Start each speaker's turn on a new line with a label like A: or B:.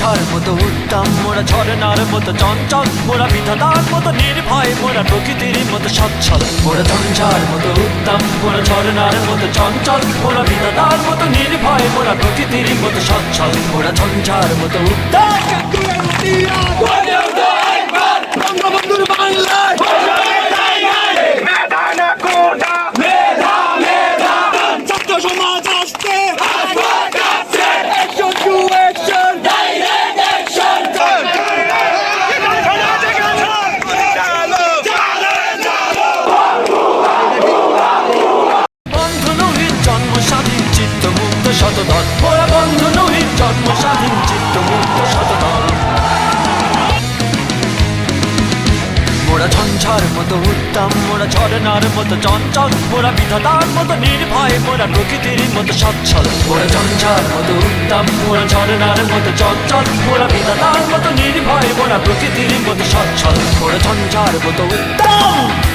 A: ঝঞ্ঝার মতো উত্তম, মোরা ঝরনার মতো চঞ্চল, মোরা বিধাতার মতো নির্ভয়, মোরা প্রকৃতির মতো সচ্ছল। মোরা ঝঞ্ঝার মতো উত্তম, মোরা ঝরনার মতো চঞ্চল, মোরা বিধাতার মতো নির্ভয়, মোরা প্রকৃতির মতো সচ্ছল। মোরা ঝঞ্ঝার মতো উত্তম।
B: বঙ্গবন্ধুর বাংলায় মেধা না কোটা, ছাত্র সমাজ আসছে action to action, direct action,
A: বন্ধু নহির জন্ম স্বাধীন চিত্ত মুক্ত শতদল, মোরা বন্ধু নহির জন্ম স্বাধীন চিত্ত মুক্ত শতদল। মোরা ঝঞ্ঝার মতো উত্তম, মোরা ঝরনার মতো চঞ্চল, মোরা বিধাতার মতো নির্ভয়, মোরা প্রকৃতির মতো সচ্ছল। মোরা ঝঞ্ঝার মতো উত্তম, মোরা ঝরনার মতো চঞ্চল, মোরা বিধাতার মতো নির্ভয়, মোরা প্রকৃতির মতো সচ্ছল। মোরা ঝঞ্ঝার মতো উত্তম।